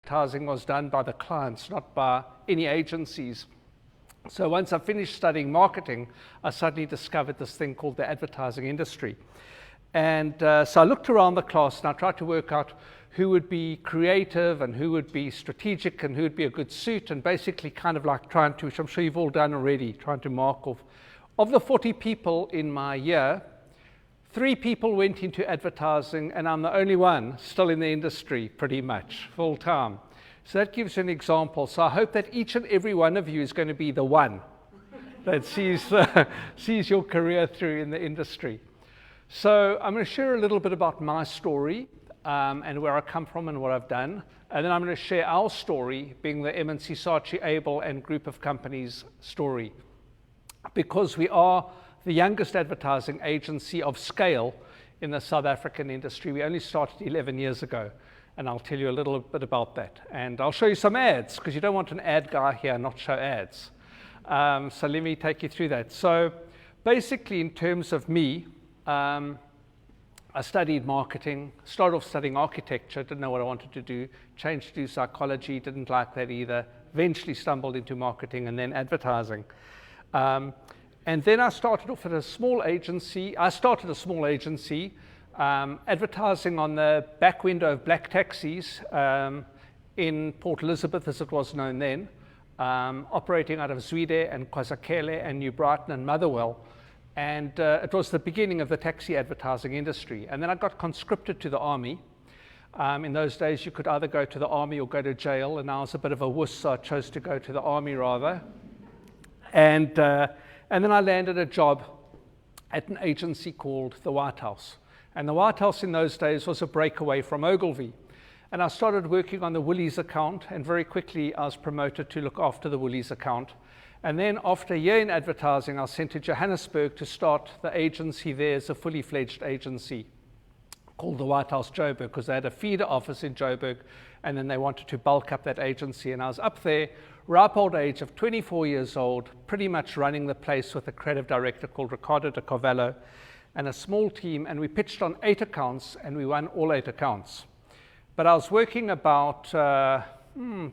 advertising was done by the clients, not by any agencies. So once I finished studying marketing, I suddenly discovered this thing called the advertising industry. And so I looked around the class and I tried to work out who would be creative and who would be strategic and who would be a good suit, and basically kind of like trying to, which I'm sure you've all done already, trying to mark off. Of the 40 people in my year, 3 people went into advertising, and I'm the only one still in the industry pretty much full time. So that gives you an example. So I hope that each and every one of you is going to be the one that sees your career through in the industry. So I'm going to share a little bit about my story and where I come from and what I've done. And then I'm going to share our story, being the M&C Saatchi Abel and group of companies story. Because we are the youngest advertising agency of scale in the South African industry. We only started 11 years ago. And I'll tell you a little bit about that. And I'll show you some ads, because you don't want an ad guy here and not show ads. So let me take you through that. So basically, in terms of me, I studied marketing, started off studying architecture, didn't know what I wanted to do, changed to do psychology, didn't like that either, eventually stumbled into marketing and then advertising. And then I started off at a small agency. Advertising on the back window of black taxis in Port Elizabeth, as it was known then, operating out of Zwide and KwaZulu and New Brighton and Motherwell. And it was the beginning of the taxi advertising industry. And then I got conscripted to the army. In those days, you could either go to the army or go to jail, and I was a bit of a wuss, so I chose to go to the army rather. And then I landed a job at an agency called the White House. And the White House in those days was a breakaway from Ogilvy. And I started working on the Woolies account, and very quickly I was promoted to look after the Woolies account. And then after a year in advertising, I was sent to Johannesburg to start the agency there as a fully fledged agency called the White House Joburg, because they had a feeder office in Joburg, and then they wanted to bulk up that agency. And I was up there, ripe old age of 24 years old, pretty much running the place with a creative director called Ricardo de Carvalho, and a small team, and we pitched on 8 accounts, and we won all 8 accounts. But I was working about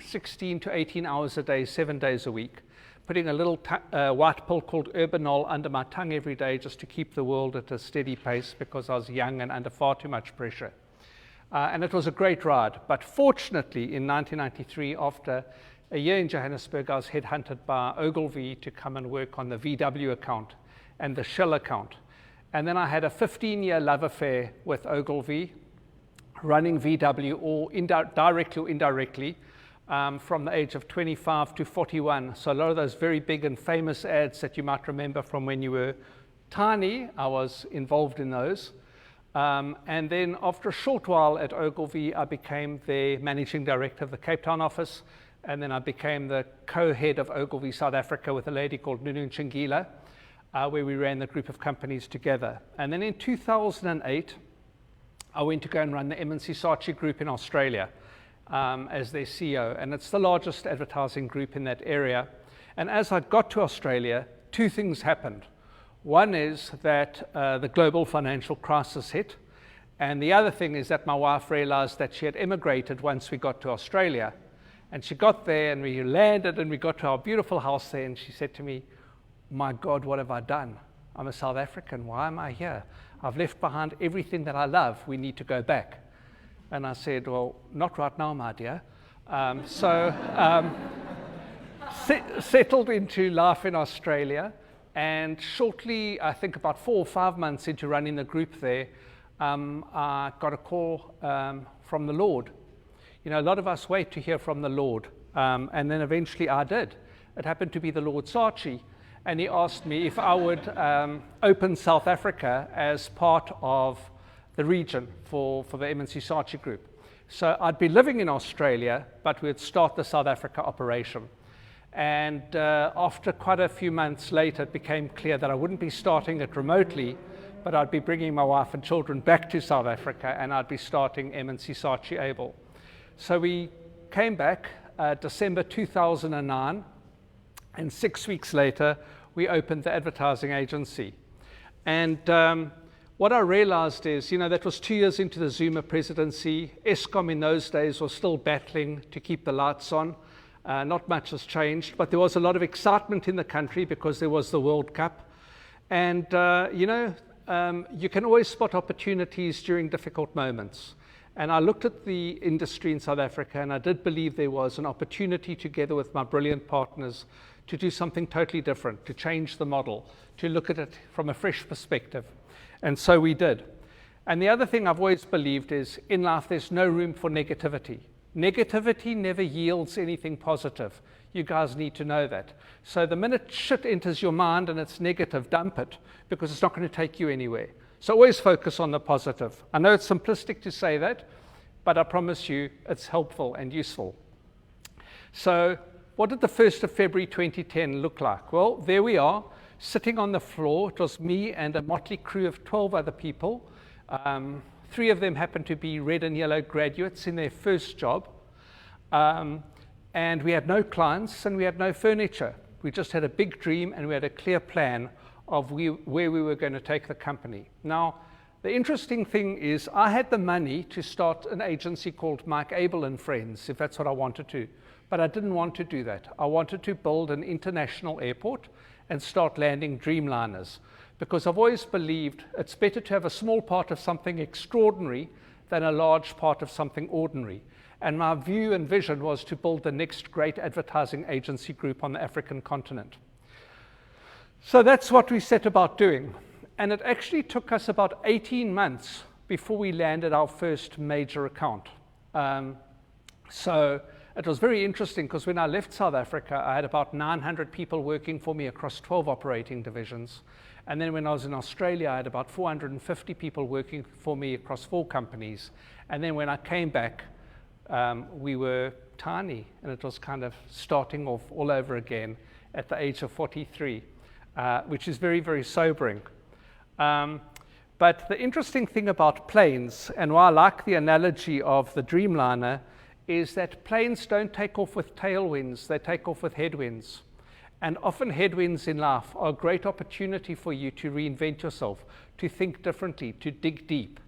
16 to 18 hours a day, 7 days a week, putting a little white pill called Urbanol under my tongue every day just to keep the world at a steady pace, because I was young and under far too much pressure. And it was a great ride. But fortunately, in 1993, after a year in Johannesburg, I was headhunted by Ogilvy to come and work on the VW account and the Shell account. And then I had a 15-year love affair with Ogilvy, running VW, or directly or indirectly, from the age of 25 to 41. So a lot of those very big and famous ads that you might remember from when you were tiny, I was involved in those. And then after a short while at Ogilvy, I became the managing director of the Cape Town office. And then I became the co-head of Ogilvy South Africa with a lady called Nunu Chingila, where we ran the group of companies together. And then in 2008, I went to go and run the M&C Saatchi group in Australia as their CEO. And it's the largest advertising group in that area. And as I got to Australia, 2 things happened. One is that the global financial crisis hit. And the other thing is that my wife realized that she had emigrated once we got to Australia. And she got there and we landed and we got to our beautiful house there, and she said to me, "My God, what have I done? I'm a South African. Why am I here? I've left behind everything that I love. We need to go back." And I said, "Well, not right now, my dear." Settled into life in Australia. And shortly, I think about 4 or 5 months into running the group there, I got a call from the Lord. You know, a lot of us wait to hear from the Lord. And then eventually I did. It happened to be the Lord Saatchi. And he asked me if I would open South Africa as part of the region for the M&C Saatchi group. So I'd be living in Australia, but we'd start the South Africa operation. And after quite a few months later, it became clear that I wouldn't be starting it remotely, but I'd be bringing my wife and children back to South Africa, and I'd be starting M&C Saatchi Abel. So we came back December 2009, and 6 weeks later, we opened the advertising agency. And what I realized is, that was 2 years into the Zuma presidency. Eskom in those days was still battling to keep the lights on. Not much has changed, but there was a lot of excitement in the country because there was the World Cup. And, you can always spot opportunities during difficult moments. And I looked at the industry in South Africa, and I did believe there was an opportunity together with my brilliant partners to do something totally different, to change the model, to look at it from a fresh perspective. And so we did. And the other thing I've always believed is, in life, there's no room for negativity. Negativity never yields anything positive. You guys need to know that. So the minute shit enters your mind and it's negative, dump it, because it's not going to take you anywhere. So always focus on the positive. I know it's simplistic to say that, but I promise you it's helpful and useful. So what did the 1st of February 2010 look like? Well, there we are, sitting on the floor. It was me and a motley crew of 12 other people. 3 of them happened to be red and yellow graduates in their first job. And we had no clients and we had no furniture. We just had a big dream and we had a clear plan of where we were going to take the company. Now, the interesting thing is I had the money to start an agency called Mike Abel and Friends, if that's what I wanted to. But I didn't want to do that. I wanted to build an international airport and start landing Dreamliners, because I've always believed it's better to have a small part of something extraordinary than a large part of something ordinary. And my view and vision was to build the next great advertising agency group on the African continent. So that's what we set about doing. And it actually took us about 18 months before we landed our first major account. So it was very interesting, because when I left South Africa, I had about 900 people working for me across 12 operating divisions. And then when I was in Australia, I had about 450 people working for me across 4 companies. And then when I came back, we were tiny, and it was kind of starting off all over again at the age of 43. Which is very, very sobering. But the interesting thing about planes, and why I like the analogy of the Dreamliner, is that planes don't take off with tailwinds, they take off with headwinds. And often headwinds in life are a great opportunity for you to reinvent yourself, to think differently, to dig deep.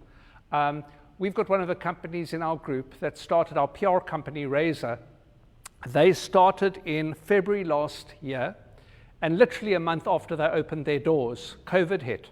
We've got one of the companies in our group that started our PR company, Razor. They started in February last year. And literally a month after they opened their doors, COVID hit.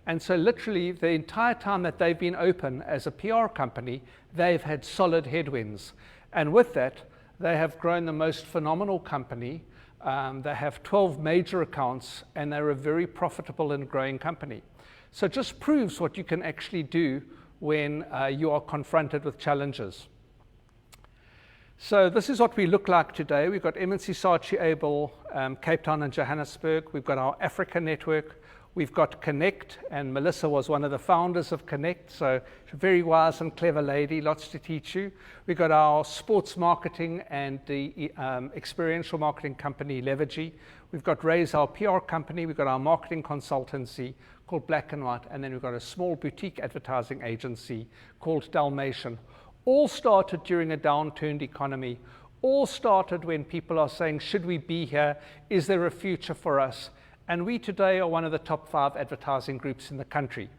And so literally the entire time that they've been open as a PR company, they've had solid headwinds. And with that, they have grown the most phenomenal company. They have 12 major accounts, and they're a very profitable and growing company. So it just proves what you can actually do when you are confronted with challenges. So this is what we look like today. We've got M&C Saatchi Abel, Cape Town and Johannesburg. We've got our Africa network. We've got Connect, and Melissa was one of the founders of Connect, so she's a very wise and clever lady, lots to teach you. We've got our sports marketing and the experiential marketing company, Levergy. We've got Raise, our PR company. We've got our marketing consultancy called Black and White, and then we've got a small boutique advertising agency called Dalmatian. All started during a downturned economy. All started when people are saying, should we be here? Is there a future for us? And we today are one of the top 5 advertising groups in the country,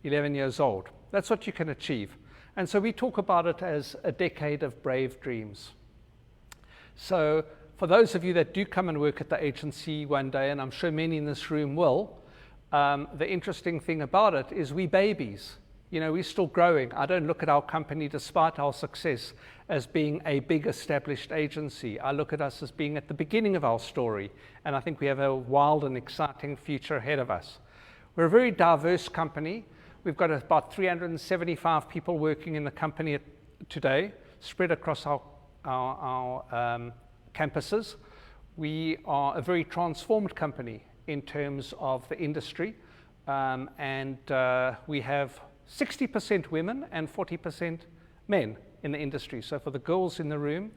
11 years old. That's what you can achieve. And so we talk about it as a decade of brave dreams. So for those of you that do come and work at the agency one day, and I'm sure many in this room will, the interesting thing about it is we babies. We're still growing. I don't look at our company, despite our success, as being a big established agency. I look at us as being at the beginning of our story, and I think we have a wild and exciting future ahead of us. We're a very diverse company. We've got about 375 people working in the company today, spread across our campuses. We are a very transformed company in terms of the industry, and we have 60% women and 40% men in the industry. So for the girls in the room,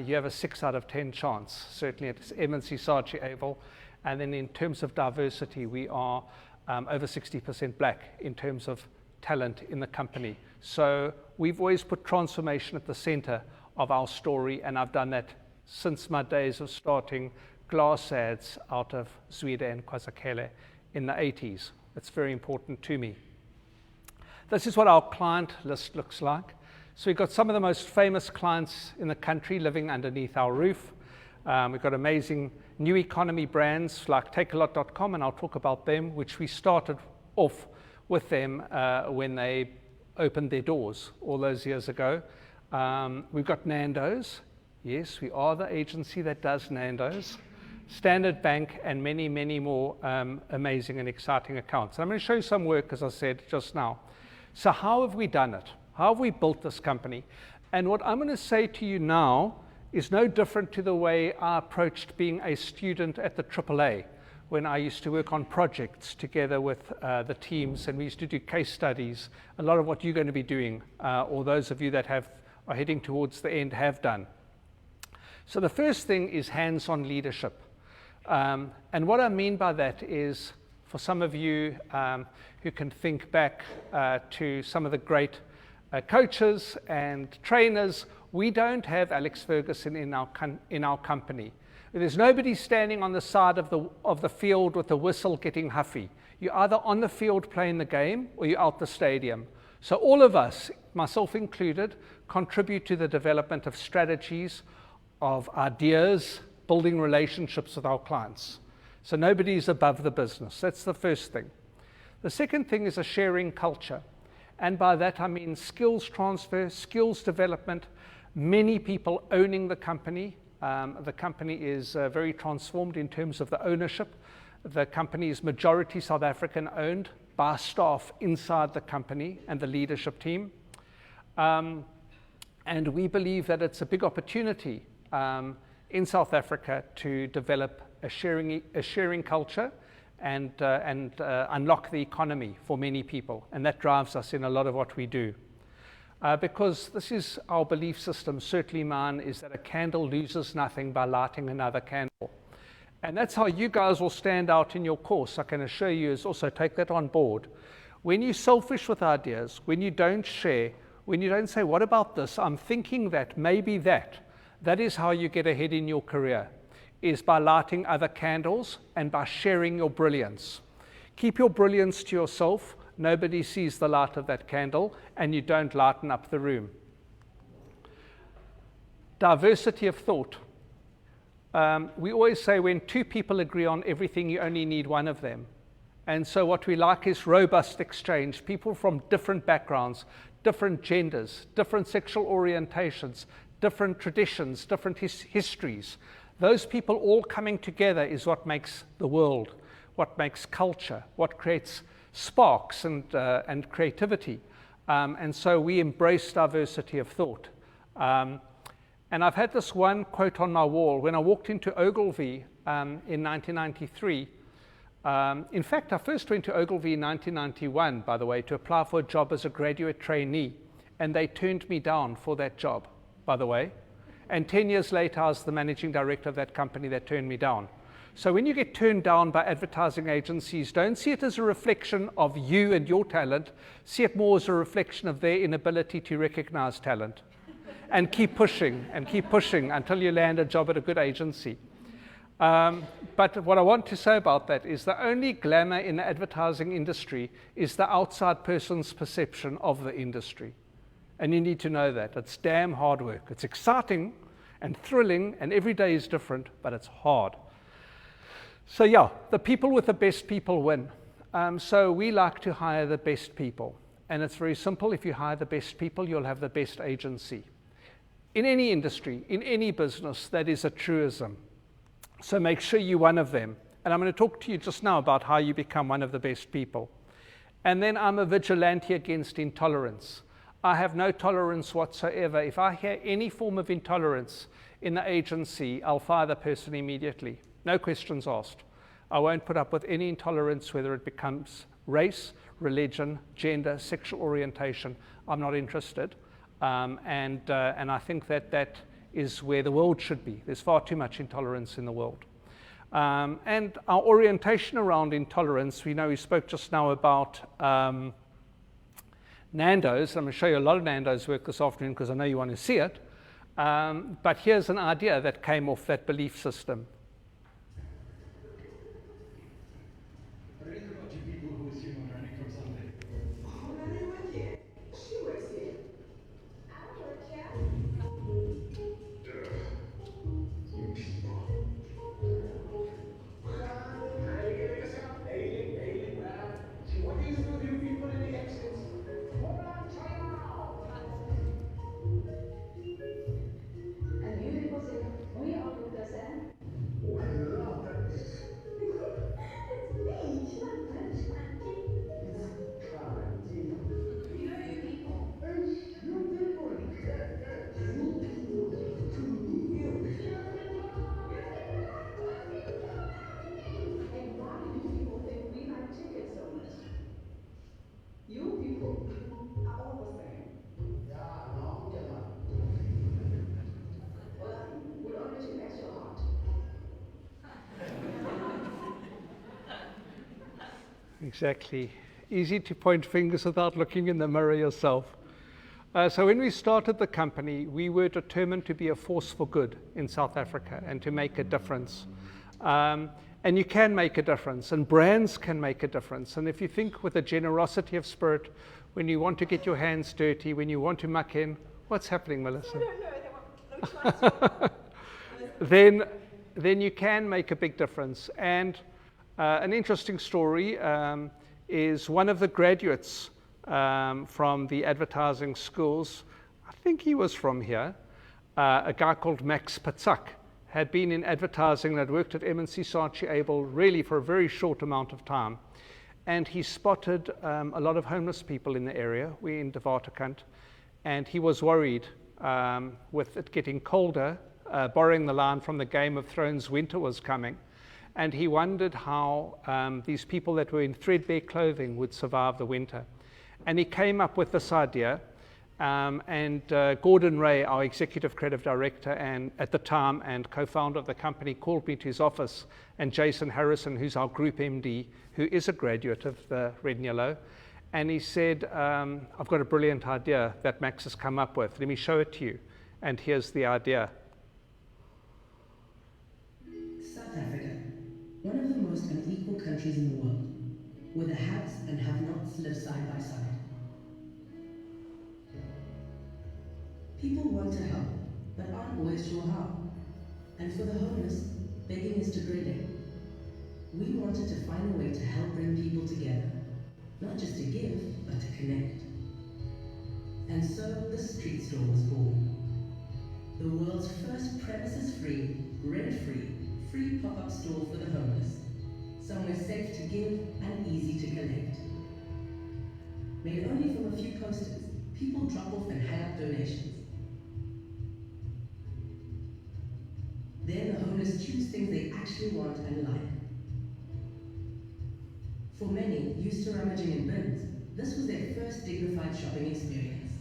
you have a 6 out of 10 chance, certainly at M&C Saatchi Abel. And then in terms of diversity, we are over 60% black in terms of talent in the company. So we've always put transformation at the center of our story, and I've done that since my days of starting glass ads out of Zwede and KwaZulu in the 80s. It's very important to me. This is what our client list looks like. So we've got some of the most famous clients in the country living underneath our roof. We've got amazing new economy brands like takealot.com, and I'll talk about them, which we started off with them when they opened their doors all those years ago. We've got Nando's. Yes, we are the agency that does Nando's. Standard Bank, and many, many more amazing and exciting accounts. I'm going to show you some work, as I said just now. So how have we done it? How have we built this company? And what I'm going to say to you now is no different to the way I approached being a student at the AAA, when I used to work on projects together with the teams, and we used to do case studies, a lot of what you're going to be doing, or those of you that are heading towards the end have done. So the first thing is hands-on leadership. And what I mean by that is, for some of you who can think back to some of the great coaches and trainers, we don't have Alex Ferguson in our company. There's nobody standing on the side of the field with the whistle getting huffy. You're either on the field playing the game or you're out the stadium. So all of us, myself included, contribute to the development of strategies, of ideas, building relationships with our clients. So nobody's above the business. That's the first thing. The second thing is a sharing culture. And by that I mean skills transfer, skills development, many people owning the company. The company is very transformed in terms of the ownership. The company is majority South African owned by staff inside the company and the leadership team. And we believe that it's a big opportunity in South Africa to develop a sharing culture and unlock the economy for many people. And that drives us in a lot of what we do. Because this is our belief system, certainly mine, is that a candle loses nothing by lighting another candle. And that's how you guys will stand out in your course, I can assure you, is also take that on board. When you're selfish with ideas, when you don't share, when you don't say, what about this? I'm thinking that, maybe that. That is how you get ahead in your career, is by lighting other candles and by sharing your brilliance. Keep your brilliance to yourself. Nobody sees the light of that candle, and you don't lighten up the room. Diversity of thought. We always say when two people agree on everything, you only need one of them. And so what we like is robust exchange. People from different backgrounds, different genders, different sexual orientations, different traditions, different histories. Those people all coming together is what makes the world, what makes culture, what creates sparks and creativity. And so we embrace diversity of thought. And I've had this one quote on my wall. When I walked into Ogilvy in 1993, in fact, I first went to Ogilvy in 1991, by the way, to apply for a job as a graduate trainee. And they turned me down for that job, by the way. And 10 years later, I was the managing director of that company that turned me down. So when you get turned down by advertising agencies, don't see it as a reflection of you and your talent. See it more as a reflection of their inability to recognize talent. And keep pushing until you land a job at a good agency. But what I want to say about that is the only glamour in the advertising industry is the outside person's perception of the industry. And you need to know that. It's damn hard work. It's exciting and thrilling, and every day is different, but it's hard. So yeah, the people with the best people win. So we like to hire the best people. And it's very simple. If you hire the best people, you'll have the best agency. In any industry, in any business, that is a truism. So make sure you're one of them. And I'm going to talk to you just now about how you become one of the best people. And then I'm a vigilante against intolerance. I have no tolerance whatsoever. If I hear any form of intolerance in the agency, I'll fire the person immediately. No questions asked. I won't put up with any intolerance, whether it becomes race, religion, gender, sexual orientation. I'm not interested. And I think that is where the world should be. There's far too much intolerance in the world. And our orientation around intolerance, we spoke just now about Nando's. I'm going to show you a lot of Nando's work this afternoon because I know you want to see it. But here's an idea that came off that belief system. But I think about you people who is here Exactly. Easy to point fingers without looking in the mirror yourself. So when we started the company, we were determined to be a force for good in South Africa and to make a difference. And you can make a difference, and brands can make a difference. And if you think with a generosity of spirit, when you want to get your hands dirty, when you want to muck in, what's happening, Melissa? Then you can make a big difference. And an interesting story is one of the graduates from the advertising schools, I think he was from here, a guy called Max Patzak, had been in advertising and had worked at M&C Saatchi Abel really for a very short amount of time. And he spotted a lot of homeless people in the area. We're in De Waterkant. And he was worried with it getting colder, borrowing the line from the Game of Thrones, winter was coming. And he wondered how these people that were in threadbare clothing would survive the winter. And he came up with this idea. And Gordon Ray, our executive creative director and at the time and co-founder of the company, called me to his office, and Jason Harrison, who's our group MD, who is a graduate of the Red and Yellow, and he said, I've got a brilliant idea that Max has come up with. Let me show it to you. And here's the idea. South Africa, one of the most unequal countries in the world, where the haves and have-nots live side by side. People want to help, but aren't always sure how. And for the homeless, begging is degrading. We wanted to find a way to help bring people together, not just to give, but to connect. And so the street store was born. The world's first premises-free, rent-free, free pop-up store for the homeless. Somewhere safe to give and easy to collect. Made only from a few posters, people drop off and hang up donations. Then the homeless choose things they actually want and like. For many, used to rummaging in bins, this was their first dignified shopping experience.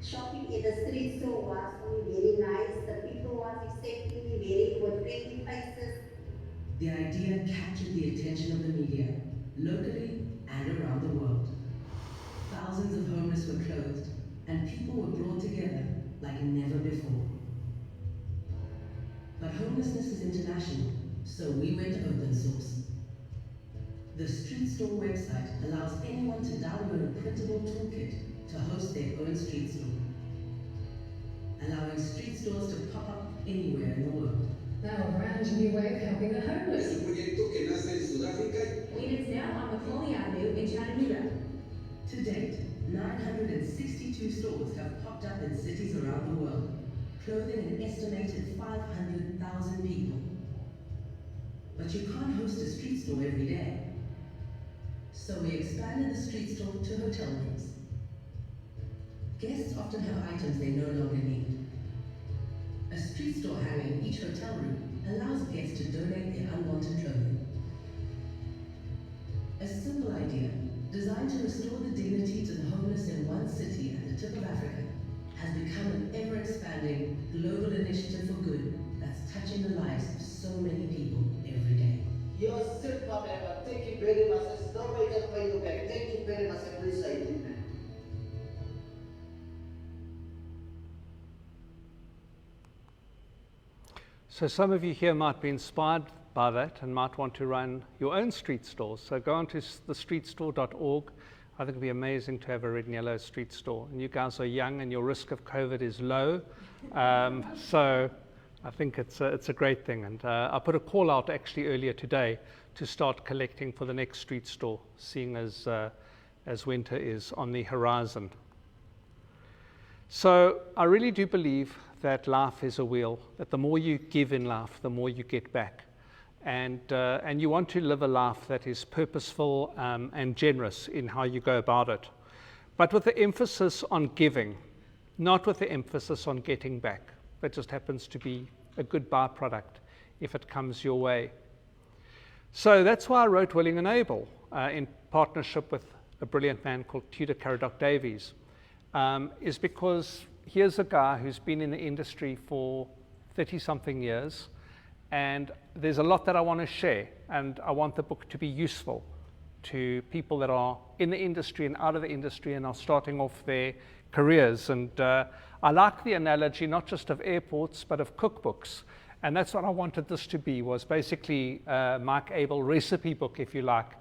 Shopping in the street store was very nice. The people was accepting me, very good, friendly faces. The idea captured the attention of the media, locally and around the world. Thousands of homeless were clothed, and people were brought together like never before. But homelessness is international, so we went open source. The Street Store website allows anyone to download a printable toolkit to host their own street store, allowing street stores to pop up anywhere in the world. Now a brand new way of helping the homeless. Es un proyecto que nace en Sudáfrica. And it's now on Macaulay Avenue in Chattanooga. To date, 962 stores have popped up in cities around the world, clothing an estimated 500,000 people. But you can't host a street store every day. So we expanded the street store to hotel rooms. Guests often have items they no longer need. A street store hanging in each hotel room allows guests to donate their unwanted clothing. A simple idea, designed to restore the dignity to the homeless in one city at the tip of Africa, has become an ever-expanding global initiative for good that's touching the lives of so many people every day. You're sit forever. Thank you very much. There's no way to pay you back. Thank you very much. I appreciate it. So some of you here might be inspired by that and might want to run your own street stores. So go on to thestreetstore.org. I think it'd be amazing to have a red and yellow street store. And you guys are young and your risk of COVID is low. So I think it's a great thing. And I put a call out actually earlier today to start collecting for the next street store, seeing as winter is on the horizon. So I really do believe that life is a wheel, that the more you give in life, the more you get back. And you want to live a life that is purposeful and generous in how you go about it. But with the emphasis on giving, not with the emphasis on getting back. That just happens to be a good byproduct if it comes your way. So that's why I wrote Willing and Able in partnership with a brilliant man called Tudor Caradoc Davies, is because here's a guy who's been in the industry for 30-something years, and there's a lot that I want to share, and I want the book to be useful to people that are in the industry and out of the industry and are starting off their careers. And I like the analogy not just of airports, but of cookbooks. And that's what I wanted this to be, was basically Mike Abel recipe book, if you like,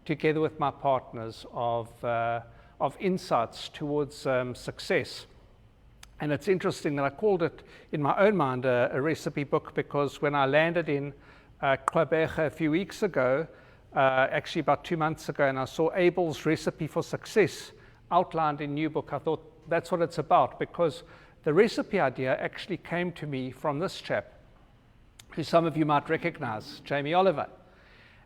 together with my partners of insights towards success. And it's interesting that I called it, in my own mind, a recipe book, because when I landed in Quebec a few weeks ago, actually about 2 months ago, and I saw Abel's recipe for success outlined in new book, I thought that's what it's about, because the recipe idea actually came to me from this chap, who some of you might recognize, Jamie Oliver.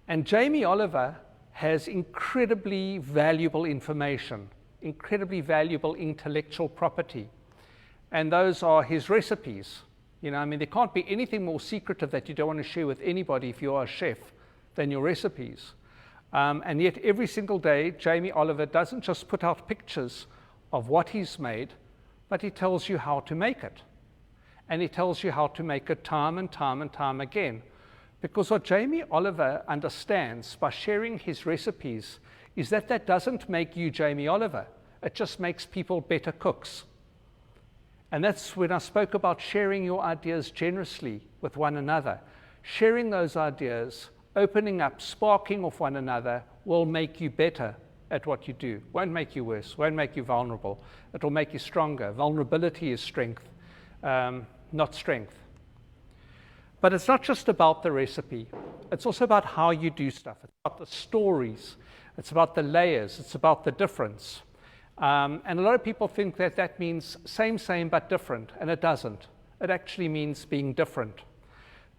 And Jamie Oliver has incredibly valuable information, incredibly valuable intellectual property. And those are his recipes. You know, I mean, there can't be anything more secretive that you don't want to share with anybody if you are a chef than your recipes. And yet every single day, Jamie Oliver doesn't just put out pictures of what he's made, but he tells you how to make it. And he tells you how to make it time and time and time again. Because what Jamie Oliver understands by sharing his recipes is that that doesn't make you Jamie Oliver. It just makes people better cooks. And that's when I spoke about sharing your ideas generously with one another. Sharing those ideas, opening up, sparking off one another will make you better at what you do. Won't make you worse, won't make you vulnerable. It will make you stronger. Vulnerability is strength, not strength. But it's not just about the recipe. It's also about how you do stuff. It's about the stories. It's about the layers. It's about the difference. And a lot of people think that that means same, but different, and it doesn't. It actually means being different.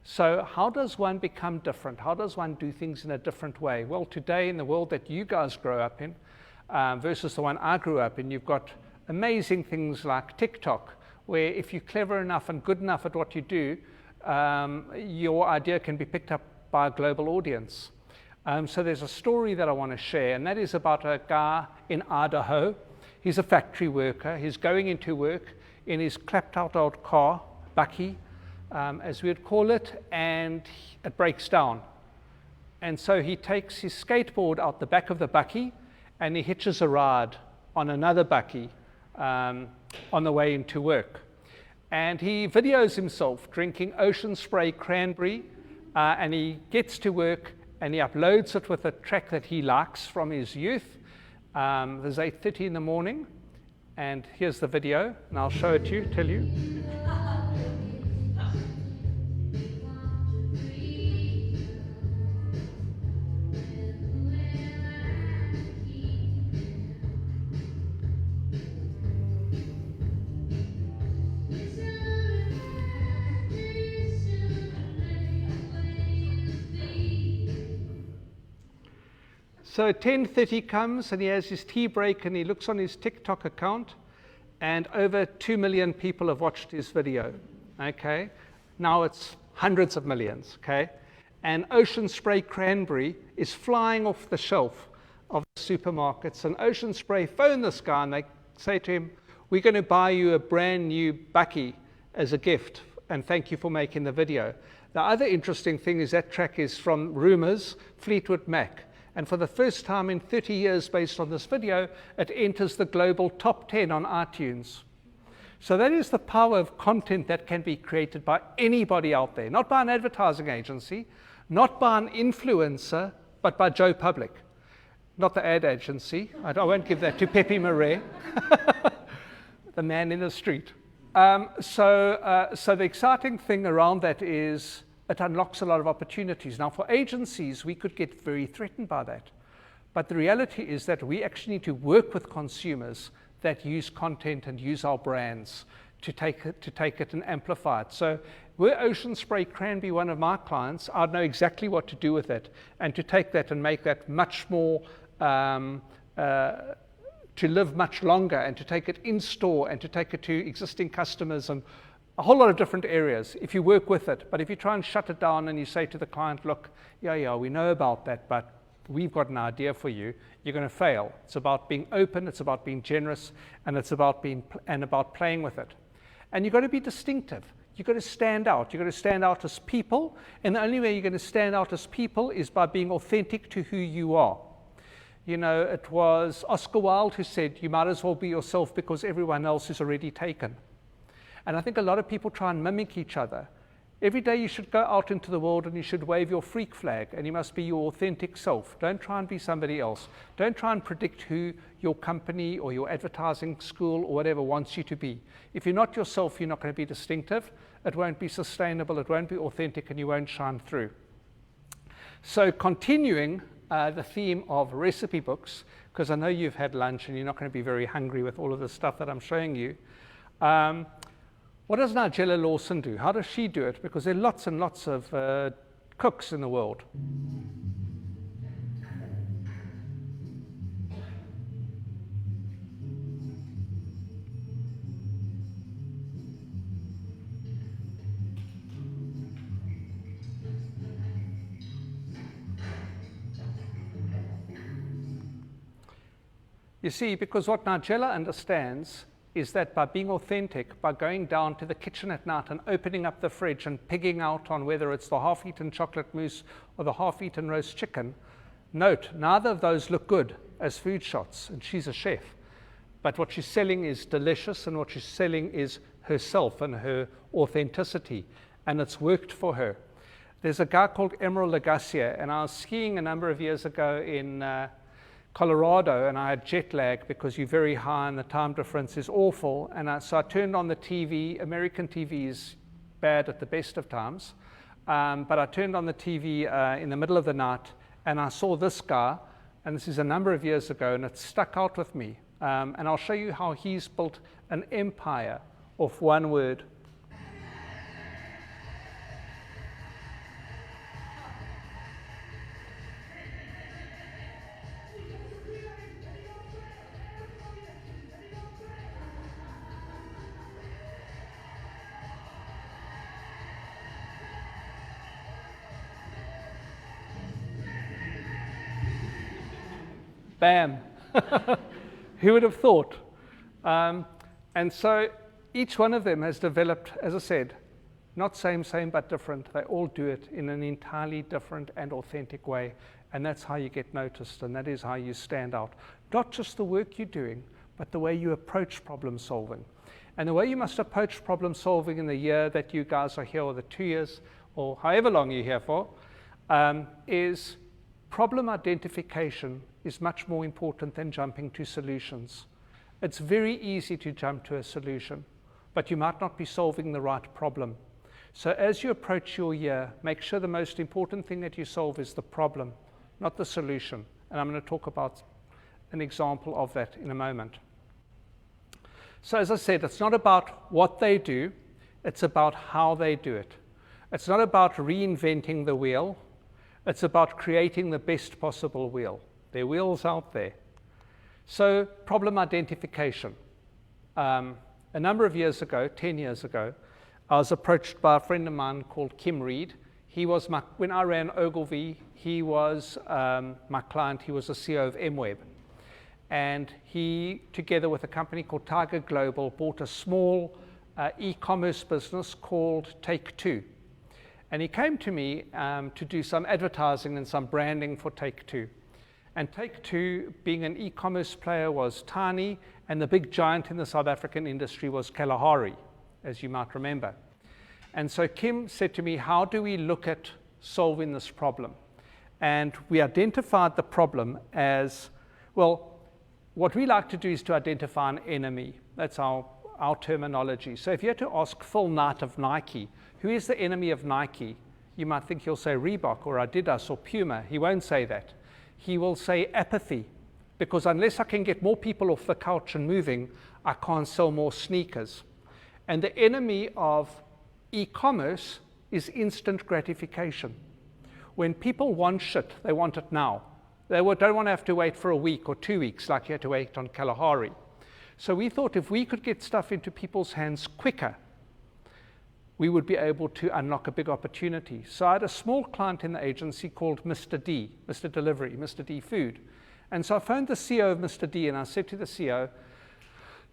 So how does one become different? How does one do things in a different way? Well, today in the world that you guys grow up in versus the one I grew up in, you've got amazing things like TikTok, where if you're clever enough and good enough at what you do, your idea can be picked up by a global audience. So there's a story that I want to share, and that is about a guy in Idaho. He's a factory worker. He's going into work in his clapped-out old car, bakkie, as we would call it, and it breaks down. And so he takes his skateboard out the back of the bakkie, and he hitches a ride on another bakkie on the way into work. And he videos himself drinking Ocean Spray cranberry, and he gets to work, and he uploads it with a track that he likes from his youth. There's 8:30 in the morning, and here's the video, and I'll show it to you, tell you. So 10:30 comes, and he has his tea break, and he looks on his TikTok account, and over 2 million people have watched his video, okay? Now it's hundreds of millions, okay? And Ocean Spray cranberry is flying off the shelf of the supermarkets, and Ocean Spray phone this guy, and they say to him, we're going to buy you a brand new bakkie as a gift, and thank you for making the video. The other interesting thing is that track is from Rumours, Fleetwood Mac. And for the first time in 30 years, based on this video, it enters the global top 10 on iTunes. So that is the power of content that can be created by anybody out there, not by an advertising agency, not by an influencer, but by Joe Public. Not the ad agency. I won't give that to Pepe Marais, the man in the street. So the exciting thing around that is it unlocks a lot of opportunities. Now, for agencies, we could get very threatened by that. But the reality is that we actually need to work with consumers that use content and use our brands to take it and amplify it. So were Ocean Spray Cranberry one of my clients, I'd know exactly what to do with it and to take that and make that much more, to live much longer, and to take it in store and to take it to existing customers and a whole lot of different areas if you work with it. But if you try and shut it down and you say to the client, look, yeah, we know about that, but we've got an idea for you, you're going to fail. It's about being open, it's about being generous, and it's about about playing with it. And you've got to be distinctive. You've got to stand out. You've got to stand out as people, and the only way you're going to stand out as people is by being authentic to who you are. You know, it was Oscar Wilde who said, you might as well be yourself because everyone else is already taken. And I think a lot of people try and mimic each other. Every day you should go out into the world and you should wave your freak flag, and you must be your authentic self. Don't try and be somebody else. Don't try and predict who your company or your advertising school or whatever wants you to be. If you're not yourself, you're not going to be distinctive. It won't be sustainable. It won't be authentic, and you won't shine through. So continuing the theme of recipe books, because I know you've had lunch and you're not going to be very hungry with all of the stuff that I'm showing you. What does Nigella Lawson do? How does she do it? Because there are lots and lots of cooks in the world. You see, because what Nigella understands is that by being authentic, by going down to the kitchen at night and opening up the fridge and pigging out on whether it's the half-eaten chocolate mousse or the half-eaten roast chicken, note, neither of those look good as food shots, and she's a chef. But what she's selling is delicious, and what she's selling is herself and her authenticity, and it's worked for her. There's a guy called Emeril Lagasse, and I was skiing a number of years ago in Colorado, and I had jet lag because you're very high and the time difference is awful. And so I turned on the TV. American TV is bad at the best of times, but I turned on the TV in the middle of the night, and I saw this guy, and this is a number of years ago, and it stuck out with me. And I'll show you how he's built an empire of one word. Bam. Who would have thought? And so each one of them has developed, as I said, not same, but different. They all do it in an entirely different and authentic way. And that's how you get noticed, and that is how you stand out. Not just the work you're doing, but the way you approach problem solving. And the way you must approach problem solving in the year that you guys are here, or the 2 years, or however long you're here for, is problem identification is much more important than jumping to solutions. It's very easy to jump to a solution, but you might not be solving the right problem. So as you approach your year, make sure the most important thing that you solve is the problem, not the solution. And I'm going to talk about an example of that in a moment. So as I said, it's not about what they do, it's about how they do it. It's not about reinventing the wheel, it's about creating the best possible wheel. There are wheels out there. So problem identification. A number of years ago, 10 years ago, I was approached by a friend of mine called Kim Reed. He was when I ran Ogilvy, he was my client. He was the CEO of MWeb. And he, together with a company called Tiger Global, bought a small e-commerce business called Take-Two. And he came to me to do some advertising and some branding for Take-Two. And Take-Two, being an e-commerce player, was tiny, and the big giant in the South African industry was Kalahari, as you might remember. And so Kim said to me, how do we look at solving this problem? And we identified the problem as, well, what we like to do is to identify an enemy. That's our terminology. So if you had to ask Phil Knight of Nike, who is the enemy of Nike? You might think he'll say Reebok or Adidas or Puma. He won't say that. He will say apathy, because unless I can get more people off the couch and moving, I can't sell more sneakers. And the enemy of e-commerce is instant gratification. When people want shit, they want it now. They don't want to have to wait for a week or 2 weeks like you had to wait on Kalahari. So we thought if we could get stuff into people's hands quicker, we would be able to unlock a big opportunity. So I had a small client in the agency called Mr. D, Mr. Delivery, Mr. D Food. And so I phoned the CEO of Mr. D and I said to the CEO,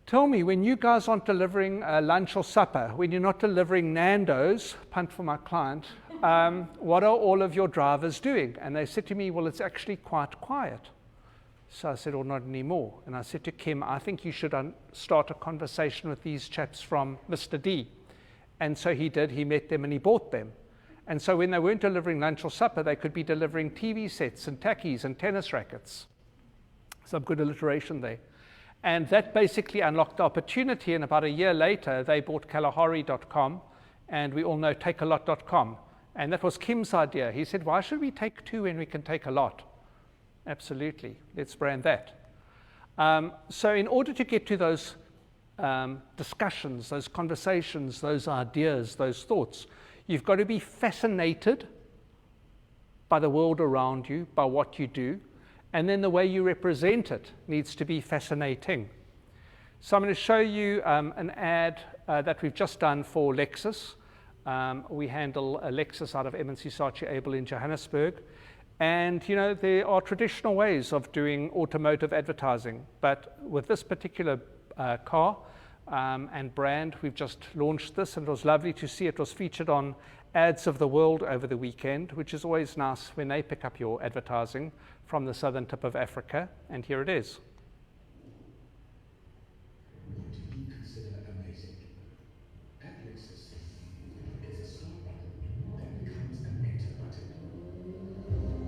tell me, when you guys aren't delivering lunch or supper, when you're not delivering Nando's, punt for my client, what are all of your drivers doing? And they said to me, well, it's actually quite quiet. So I said, well, not anymore. And I said to Kim, I think you should start a conversation with these chaps from Mr. D. And so he did. He met them and he bought them. And so when they weren't delivering lunch or supper, they could be delivering TV sets and tackies and tennis rackets. Some good alliteration there. And that basically unlocked the opportunity. And about a year later, they bought Kalahari.com, and we all know takealot.com. And that was Kim's idea. He said, why should we take two when we can take a lot? Absolutely. Let's brand that. So in order to get to those discussions, those conversations, those ideas, those thoughts, you've got to be fascinated by the world around you, by what you do, and then the way you represent it needs to be fascinating. So I'm going to show you an ad that we've just done for Lexus. We handle a Lexus out of M&C Saatchi Abel in Johannesburg. And, you know, there are traditional ways of doing automotive advertising. But with this particular car and brand, we've just launched this. And it was lovely to see it was featured on Ads of the World over the weekend, which is always nice when they pick up your advertising from the southern tip of Africa. And here it is. What do you consider amazing? At Lexus, it's a start button that becomes an enter button.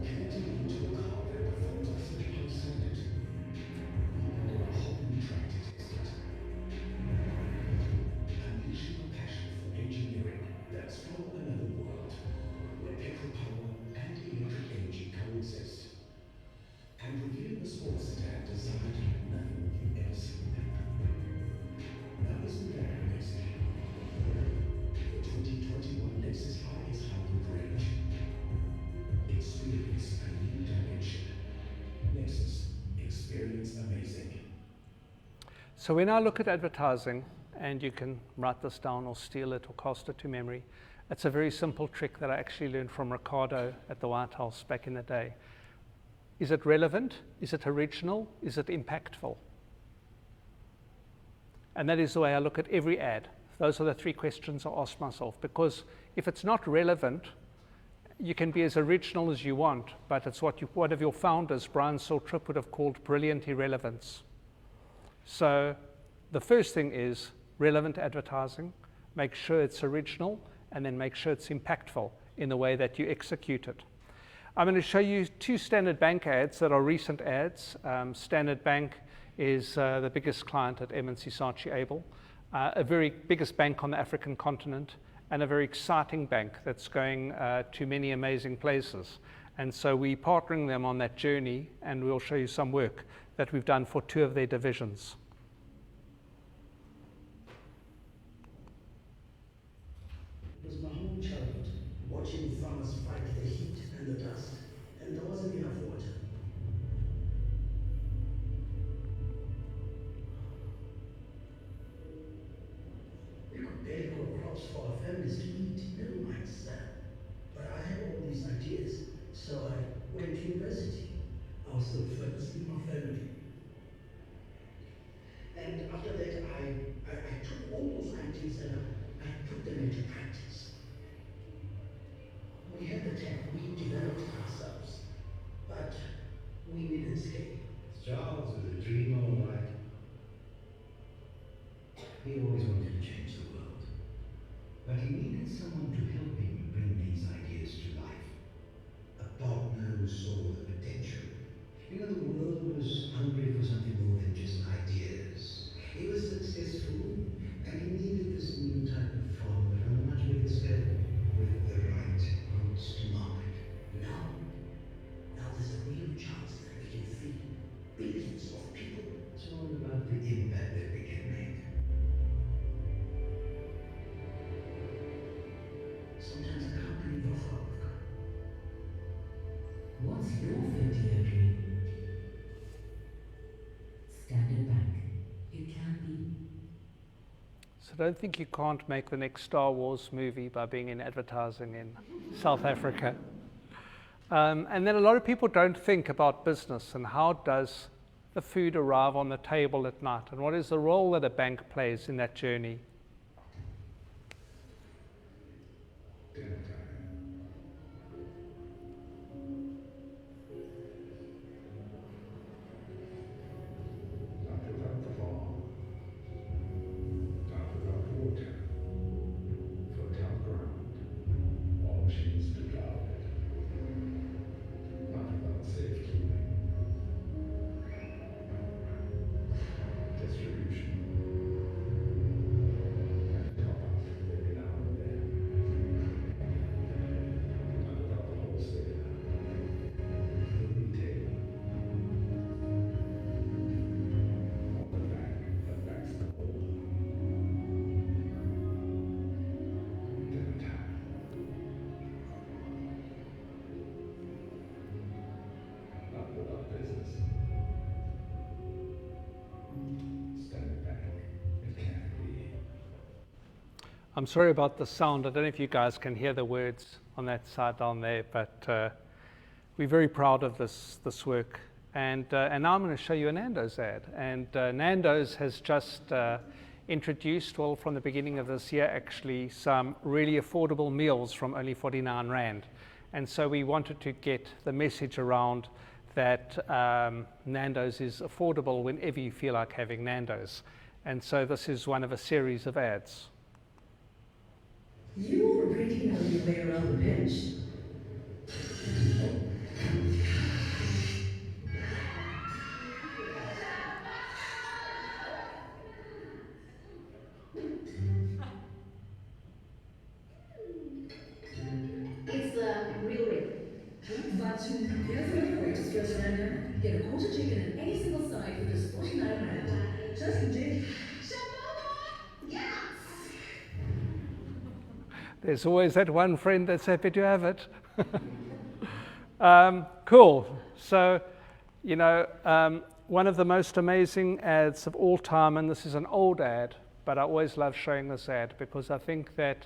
Connecting into a car that performs a certified standard. Or a whole new track to test it. Unleash your passion for engineering that's from another world, where petrol power and electric energy coexist. And revealing the sports sedan designed like nothing you've ever seen. Now isn't that amazing? The 2021 Lexus IS Hybrid range. Experience a new dimension. Lexus, experience amazing. So when I look at advertising, and you can write this down or steal it or cast it to memory, it's a very simple trick that I actually learned from Ricardo at the White House back in the day. Is it relevant? Is it original? Is it impactful? And that is the way I look at every ad. Those are the three questions I ask myself, because if it's not relevant, you can be as original as you want, but it's what one of your founders, Brian Saltrip, would have called brilliant irrelevance. So the first thing is relevant advertising. Make sure it's original, and then make sure it's impactful in the way that you execute it. I'm going to show you two Standard Bank ads that are recent ads. Standard Bank is the biggest client at M&C Saatchi Abel, a very biggest bank on the African continent, and a very exciting bank that's going to many amazing places. And so we're partnering them on that journey, and we'll show you some work that we've done for two of their divisions. It was my whole childhood, watching farmers fight the heat and the dust, and there wasn't enough water. We could barely grow crops for our families to eat, never mind sell. But I had all these ideas, so I went to university. I was still focused with my family. And after that, I took all those ideas and I put them into practice. We had the tech, we developed it ourselves, but we needed scale. Charles was a dreamer, all right. He always wanted to change the world, but he needed someone to help him bring these ideas to life. A partner who saw the potential. You know, the world was hungry for something more than just ideas. He was successful, and he needed this new type of farmer on a much bigger scale, with the right routes to market. Now there's a real chance that we can feed billions of people. It's all about the impact that we can make. Sometimes I can't believe how far we've come. What's your 30-year dream? Standard Bank. It can be. So don't think you can't make the next Star Wars movie by being in advertising in South Africa. And then a lot of people don't think about business and how does the food arrive on the table at night, and what is the role that a bank plays in that journey. Dinner time. I'm sorry about the sound. I don't know if you guys can hear the words on that side down there, but we're very proud of this work. And now I'm going to show you a Nando's ad. And Nando's has just introduced, well, from the beginning of this year, actually, some really affordable meals from only 49 Rand. And so we wanted to get the message around that Nando's is affordable whenever you feel like having Nando's. And so this is one of a series of ads. You already know your way around the pinch. It's the real rib. But here's another way to stress random. Get a quarter chicken and any single side for just 49 Rand. Just legit. Yes! There's always that one friend that's happy to have it. Cool. So, you know, one of the most amazing ads of all time, and this is an old ad, but I always love showing this ad because I think that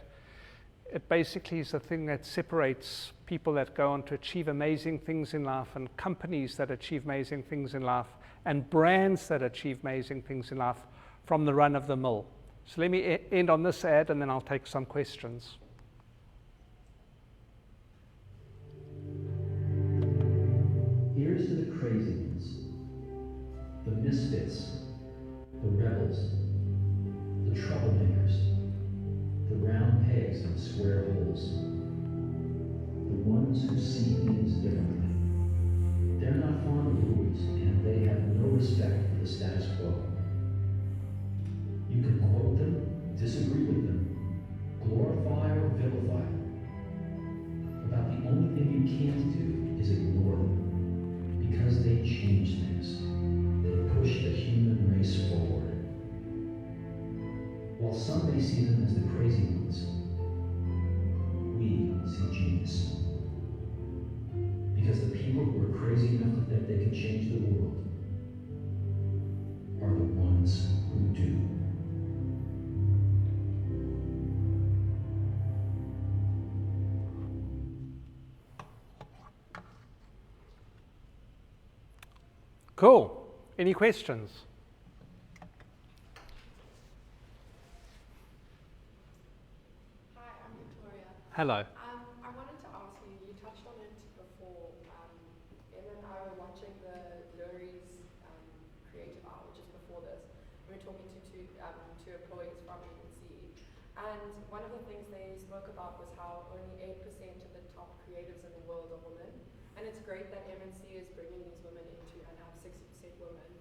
it basically is the thing that separates people that go on to achieve amazing things in life and companies that achieve amazing things in life and brands that achieve amazing things in life from the run of the mill. So let me end on this ad and then I'll take some questions. Here's to the crazy ones, the misfits, the rebels, the troublemakers, the round pegs in square holes, the ones who see things differently. They're not fond of rules, and they have no respect for the status quo. You can quote them, disagree with them, glorify or vilify them. About the only thing you can't do is ignore them, because they change things. They push the human race forward. While some may see them as the crazy ones, we see genius. Because the people who are crazy enough to think they can change the world are the ones who do. Cool. Any questions? Hi, I'm Victoria. Hello. I wanted to ask you, you touched on it before. Em and I were watching the Lurie's Creative Hour just before this. We were talking to two employees from M&C. And one of the things they spoke about was how only 8% of the top creatives in the world are women. And it's great that M&C is bringing these women into and have 60% women.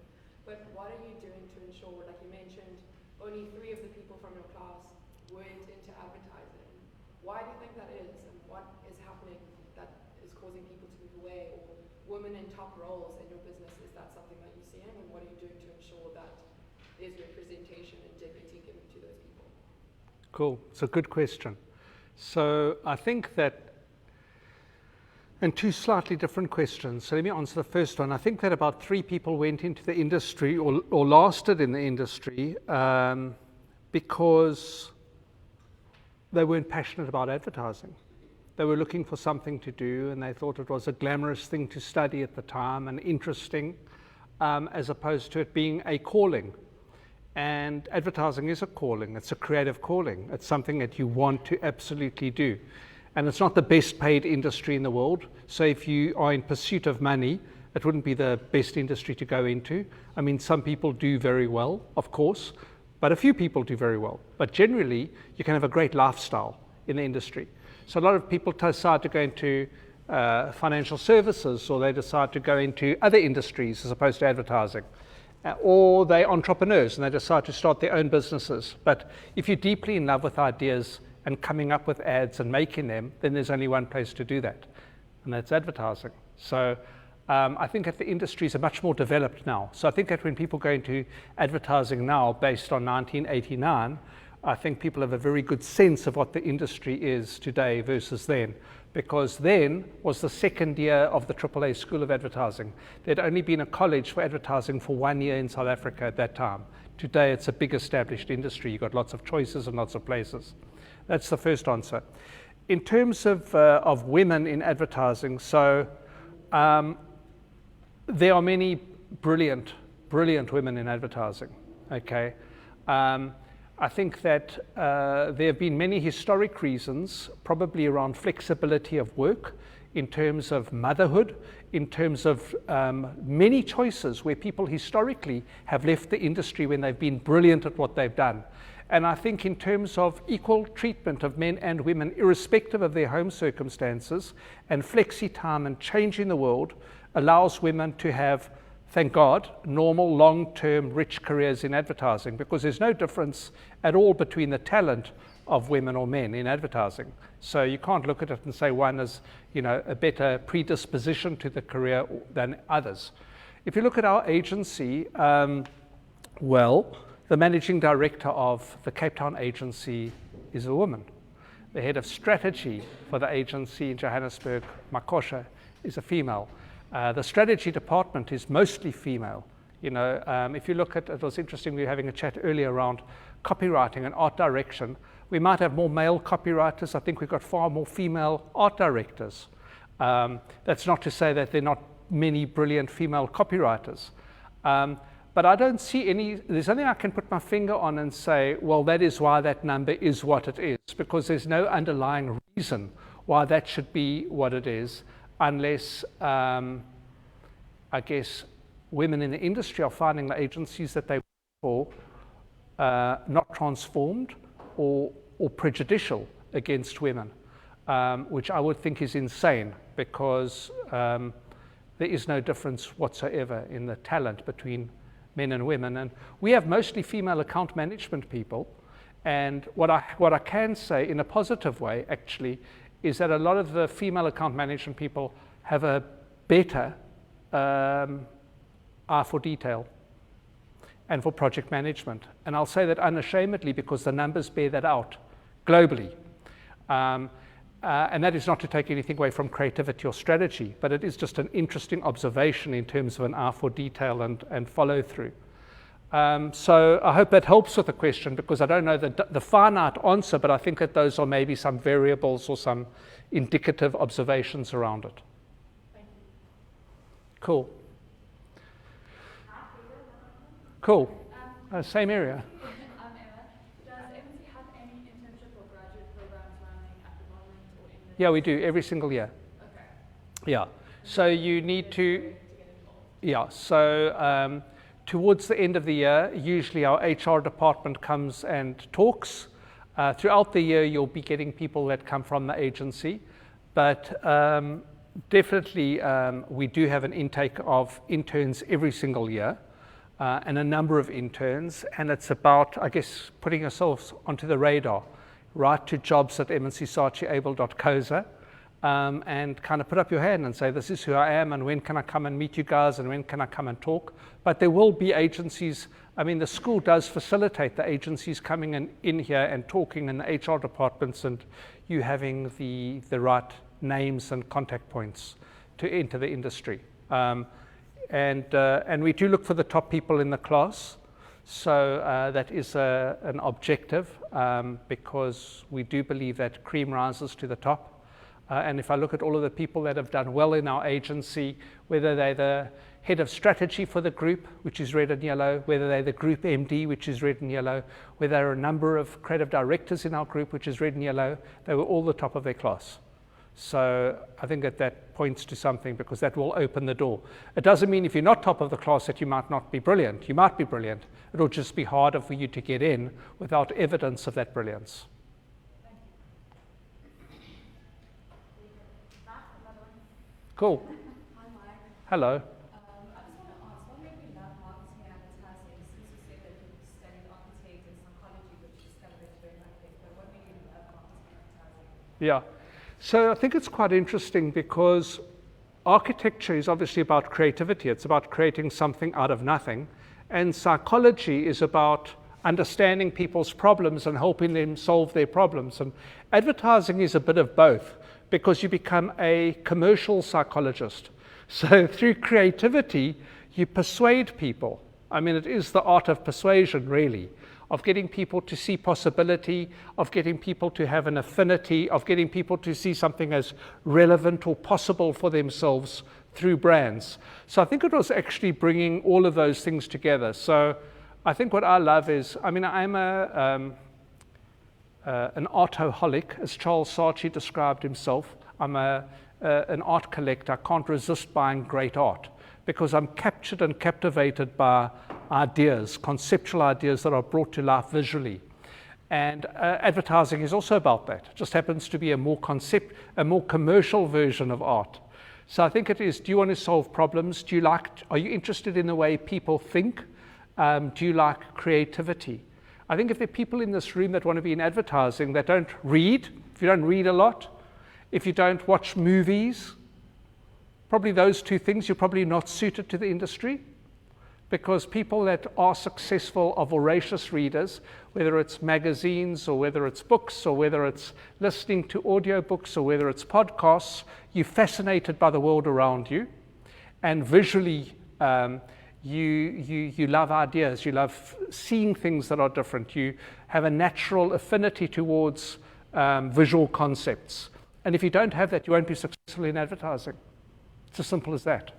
But what are you doing to ensure, like you mentioned, only 3 of the people from your class went into advertising? Why do you think that is? And what is happening that is causing people to move away? Or women in top roles in your business, is that something that you're seeing? And what are you doing to ensure that there's representation and dignity given to those people? Cool. It's a good question. So I think that, and 2 slightly different questions. So let me answer the first one. I think that about 3 people went into the industry or lasted in the industry because they weren't passionate about advertising. They were looking for something to do and they thought it was a glamorous thing to study at the time and interesting as opposed to it being a calling. And advertising is a calling. It's a creative calling. It's something that you want to absolutely do. And it's not the best paid industry in the world. So if you are in pursuit of money, it wouldn't be the best industry to go into. I mean, some people do very well, of course, but a few people do very well. But generally, you can have a great lifestyle in the industry. So a lot of people decide to go into financial services, or they decide to go into other industries as opposed to advertising. Or they're entrepreneurs and they decide to start their own businesses. But if you're deeply in love with ideas and coming up with ads and making them, then there's only one place to do that, and that's advertising. So I think that the industries are much more developed now. So I think that when people go into advertising now based on 1989, I think people have a very good sense of what the industry is today versus then, because then was the second year of the AAA School of Advertising. There'd only been a college for advertising for 1 year in South Africa at that time. Today it's a big established industry. You've got lots of choices and lots of places. That's the first answer. In terms of women in advertising, so there are many brilliant women in advertising, okay? I think that there have been many historic reasons, probably around flexibility of work, in terms of motherhood, in terms of many choices where people historically have left the industry when they've been brilliant at what they've done. And I think in terms of equal treatment of men and women, irrespective of their home circumstances, and flexi time and changing the world allows women to have, thank God, normal, long-term, rich careers in advertising, because there's no difference at all between the talent of women or men in advertising. So you can't look at it and say one is, a better predisposition to the career than others. If you look at our agency, the managing director of the Cape Town agency is a woman. The head of strategy for the agency in Johannesburg, Makosha, is a female. The strategy department is mostly female. If you look at, it was interesting, we were having a chat earlier around copywriting and art direction. We might have more male copywriters. I think we've got far more female art directors. That's not to say that there are not many brilliant female copywriters. But I don't see any, there's nothing I can put my finger on and say, well, that is why that number is what it is, because there's no underlying reason why that should be what it is, unless, I guess, women in the industry are finding the agencies that they work for not transformed or prejudicial against women, which I would think is insane, because there is no difference whatsoever in the talent between men and women. And we have mostly female account management people. And what I can say in a positive way, actually, is that a lot of the female account management people have a better eye for detail and for project management. And I'll say that unashamedly, because the numbers bear that out globally. And that is not to take anything away from creativity or strategy, but it is just an interesting observation in terms of an eye for detail and follow through. So I hope that helps with the question, because I don't know the finite answer, but I think that those are maybe some variables or some indicative observations around it. Cool. Cool. Same area. Yeah, we do every single year. Okay. Yeah. So you need to. Yeah. So towards the end of the year, usually our HR department comes and talks. Throughout the year, you'll be getting people that come from the agency, but definitely we do have an intake of interns every single year, and a number of interns, and it's about, I guess, putting yourselves onto the radar. Write to jobs@M&C-Saatchi-Abel.co.za and kind of put up your hand and say, this is who I am, and when can I come and meet you guys, and when can I come and talk. But there will be agencies. I mean, the school does facilitate the agencies coming in here and talking in the HR departments, and you having the right names and contact points to enter the industry. And we do look for the top people in the class. So that is an objective, because we do believe that cream rises to the top. And if I look at all of the people that have done well in our agency, whether they're the head of strategy for the group, which is red and yellow, whether they're the group MD, which is red and yellow, whether there are a number of creative directors in our group, which is red and yellow, they were all the top of their class. So I think that points to something, because that will open the door. It doesn't mean if you're not top of the class that you might not be brilliant. You might be brilliant. It'll just be harder for you to get in without evidence of that brilliance. Cool. Hi, Mike. Hello. I just want to ask, what made you love marketing and advertising? Since you said that you studied architecture and psychology, which is kind of very like it, but what made you love marketing and advertising? Yeah. So I think it's quite interesting, because architecture is obviously about creativity. It's about creating something out of nothing. And psychology is about understanding people's problems and helping them solve their problems. And advertising is a bit of both, because you become a commercial psychologist. So through creativity, you persuade people. I mean, it is the art of persuasion, really, of getting people to see possibility, of getting people to have an affinity, of getting people to see something as relevant or possible for themselves through brands. So I think it was actually bringing all of those things together. So I think what I love is, I mean, I'm an artaholic, as Charles Saatchi described himself. I'm an art collector. I can't resist buying great art because I'm captured and captivated by ideas, conceptual ideas that are brought to life visually. And advertising is also about that. It just happens to be a more commercial version of art. So I think it is, do you want to solve problems? Are you interested in the way people think? Do you like creativity? I think if there are people in this room that want to be in advertising that don't read, if you don't read a lot, if you don't watch movies, probably those two things, you're probably not suited to the industry, because people that are successful are voracious readers, whether it's magazines or whether it's books or whether it's listening to audiobooks or whether it's podcasts. You're fascinated by the world around you, and visually you love ideas, you love seeing things that are different, you have a natural affinity towards visual concepts. And if you don't have that, you won't be successful in advertising. It's as simple as that.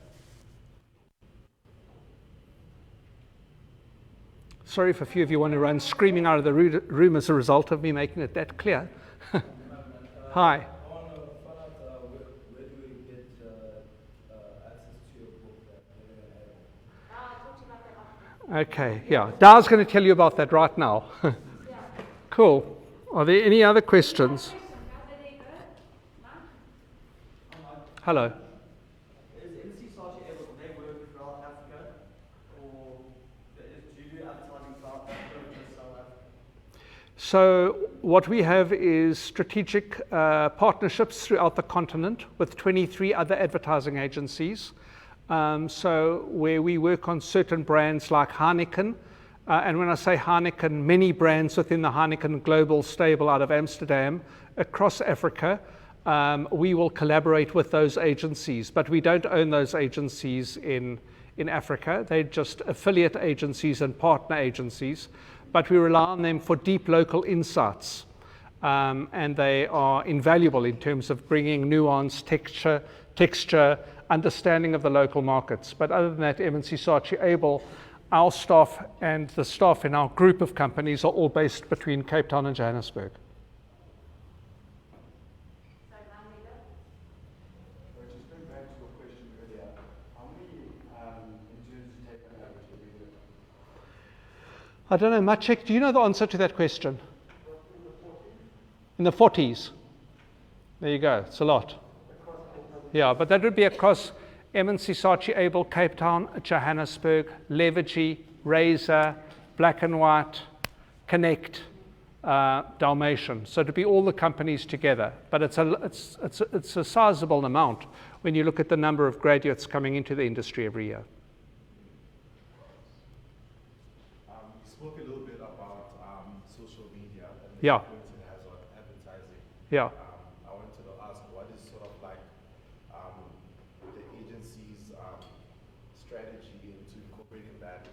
Sorry if a few of you want to run screaming out of the room as a result of me making it that clear. Hi. Okay, yeah. Da's going to tell you about that right now. Cool. Are there any other questions? Hello. Is M&C Saatchi Abel, do they work throughout Africa? Or do you do advertising throughout Africa or just South Africa? So what we have is strategic partnerships throughout the continent with 23 other advertising agencies. So where we work on certain brands like Heineken, and when I say Heineken, many brands within the Heineken global stable out of Amsterdam, across Africa, we will collaborate with those agencies, but we don't own those agencies in Africa. They're just affiliate agencies and partner agencies, but we rely on them for deep local insights, and they are invaluable in terms of bringing nuance, texture, understanding of the local markets. But other than that, M&C Saatchi Abel, our staff and the staff in our group of companies are all based between Cape Town and Johannesburg. Just going back to your question earlier, how many interns do you take on average every year? I don't know, Maciek, do you know the answer to that question? In the 40s. There you go, it's a lot. Yeah, but that would be across M&C Saatchi Abel, Cape Town, Johannesburg, Levergy, Razor, Black and White, Connect, Dalmatian. So to be all the companies together, but it's a sizable amount when you look at the number of graduates coming into the industry every year. You spoke a little bit about social media and the Yeah. influence it has on advertising. Yeah. I wanted to ask, what is sort of like the agency's strategy into incorporating that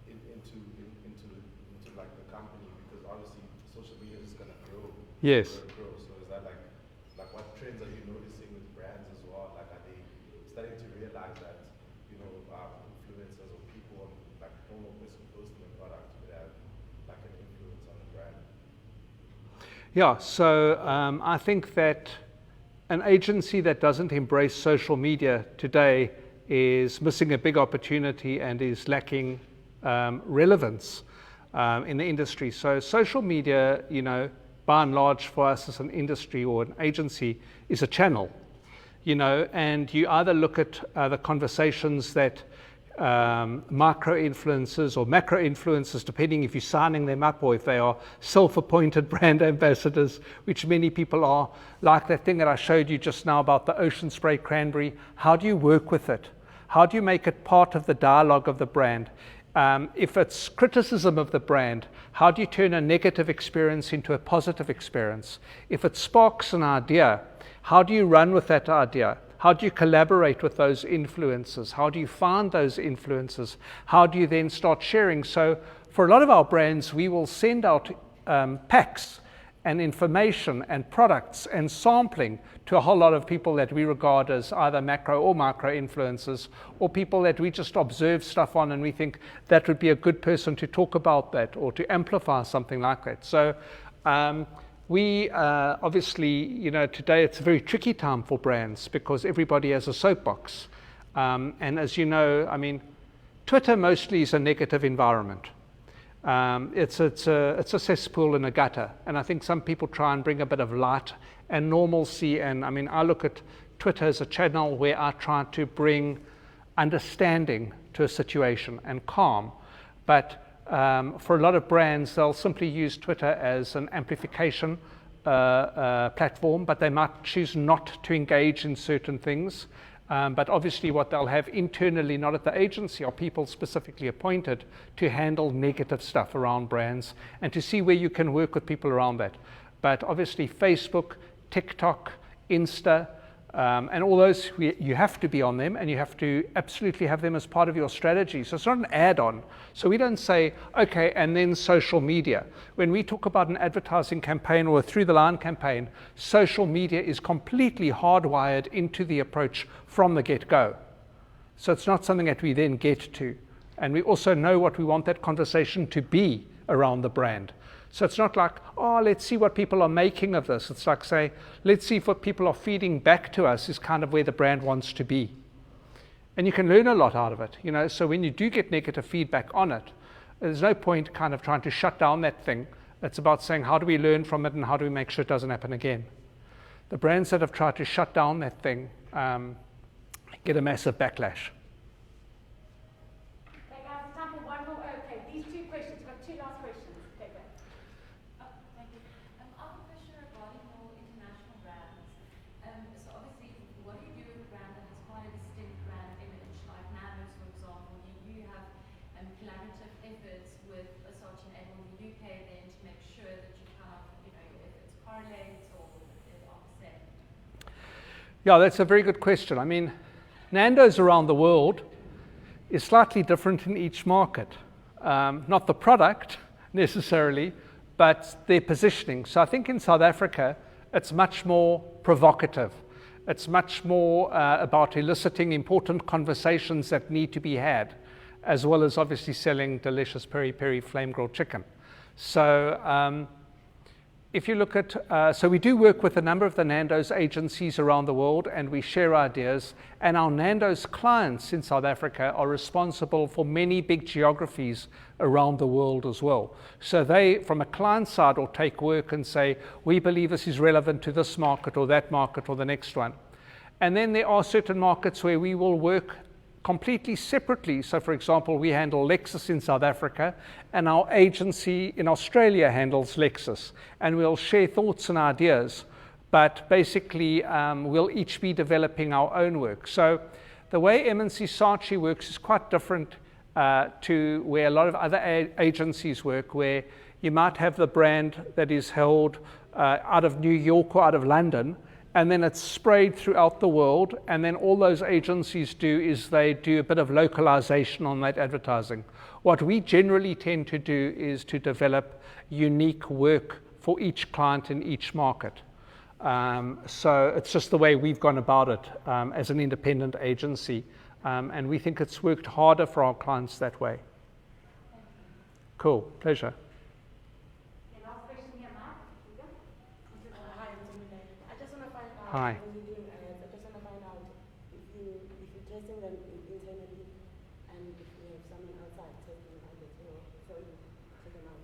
into like the company, because obviously social media is going to grow. Yes. Grow. So is that like what trends are you noticing with brands as well? Like, are they starting to realize that influencers or people, like normal person posting a product, would have like an influence on the brand? Yeah, so I think that an agency that doesn't embrace social media today is missing a big opportunity and is lacking relevance in the industry. So social media, by and large for us as an industry or an agency, is a channel, and you either look at the conversations that micro-influencers or macro-influencers, depending if you're signing them up or if they are self-appointed brand ambassadors, which many people are, like that thing that I showed you just now about the ocean spray cranberry. How do you work with it? How do you make it part of the dialogue of the brand? If it's criticism of the brand, how do you turn a negative experience into a positive experience? If it sparks an idea, how do you run with that idea? How do you collaborate with those influencers? How do you find those influencers? How do you then start sharing? So for a lot of our brands, we will send out packs and information and products and sampling to a whole lot of people that we regard as either macro or micro influencers, or people that we just observe stuff on and we think that would be a good person to talk about that or to amplify something like that. So we obviously, today it's a very tricky time for brands because everybody has a soapbox. And as you know, Twitter mostly is a negative environment. It's a cesspool in a gutter, and I think some people try and bring a bit of light and normalcy. And I look at Twitter as a channel where I try to bring understanding to a situation and calm. But for a lot of brands, they'll simply use Twitter as an amplification platform, but they might choose not to engage in certain things. But obviously what they'll have internally, not at the agency, are people specifically appointed to handle negative stuff around brands and to see where you can work with people around that. But obviously Facebook, TikTok, Insta, and all those, you have to be on them and you have to absolutely have them as part of your strategy. So it's not an add-on. So we don't say, okay, and then social media. When we talk about an advertising campaign or a through-the-line campaign, social media is completely hardwired into the approach from the get-go. So it's not something that we then get to. And we also know what we want that conversation to be around the brand. So it's not like, oh, let's see what people are making of this. It's like, say, let's see if what people are feeding back to us is kind of where the brand wants to be. And you can learn a lot out of it, So when you do get negative feedback on it, there's no point kind of trying to shut down that thing. It's about saying, how do we learn from it and how do we make sure it doesn't happen again? The brands that have tried to shut down that thing get a massive backlash. Yeah, that's a very good question. Nando's around the world is slightly different in each market. Not the product necessarily, but their positioning. So I think in South Africa, it's much more provocative. It's much more about eliciting important conversations that need to be had, as well as obviously selling delicious peri-peri flame grilled chicken. So if you look at, so we do work with a number of the Nando's agencies around the world and we share ideas, and our Nando's clients in South Africa are responsible for many big geographies around the world as well. So they, from a client side, will take work and say, we believe this is relevant to this market or that market or the next one. And then there are certain markets where we will work completely separately. So for example, we handle Lexus in South Africa and our agency in Australia handles Lexus, and we'll share thoughts and ideas, but basically we'll each be developing our own work. So the way M&C Saatchi works is quite different to where a lot of other agencies work, where you might have the brand that is held out of New York or out of London, and then it's sprayed throughout the world, and then all those agencies do is they do a bit of localization on that advertising. What we generally tend to do is to develop unique work for each client in each market. So it's just the way we've gone about it as an independent agency, and we think it's worked harder for our clients that way. Cool, pleasure. Hi. I just want to find out if you're testing them internally and if you have someone outside testing them so you check them out.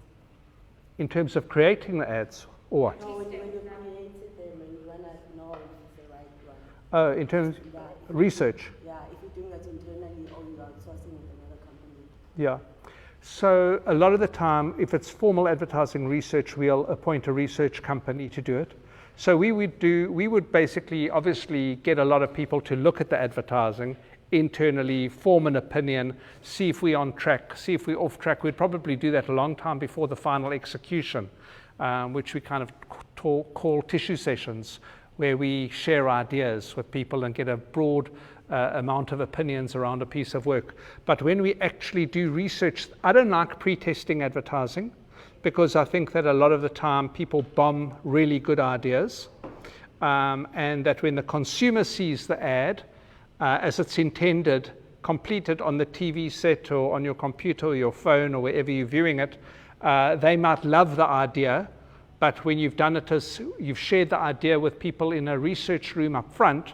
In terms of creating the ads, or what? No, when you created them and you want to know if it's the right one. Oh, in terms of research? Yeah, if you're doing that internally or you're outsourcing with another company. Yeah. So a lot of the time, if it's formal advertising research, we'll appoint a research company to do it. So we would basically obviously get a lot of people to look at the advertising internally, form an opinion, see if we're on track, see if we're off track. We'd probably do that a long time before the final execution, which we kind of call tissue sessions, where we share ideas with people and get a broad amount of opinions around a piece of work. But when we actually do research, I don't like pre-testing advertising, because I think that a lot of the time people bomb really good ideas, and that when the consumer sees the ad as it's intended, completed on the TV set or on your computer or your phone or wherever you're viewing it, they might love the idea, but when you've done it as you've shared the idea with people in a research room up front,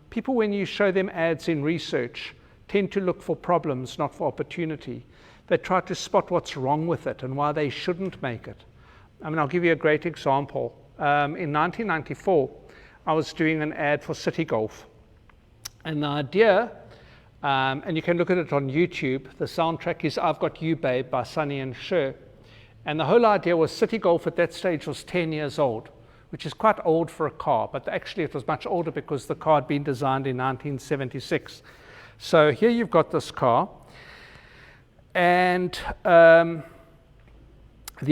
people, when you show them ads in research, tend to look for problems, not for opportunity. They try to spot what's wrong with it and why they shouldn't make it. I mean, I'll give you a great example. In 1994, I was doing an ad for City Golf. And the idea, and you can look at it on YouTube, the soundtrack is I've Got You Babe by Sonny and Cher. And the whole idea was City Golf at that stage was 10 years old, which is quite old for a car, but actually it was much older because the car had been designed in 1976. So here you've got this car. And the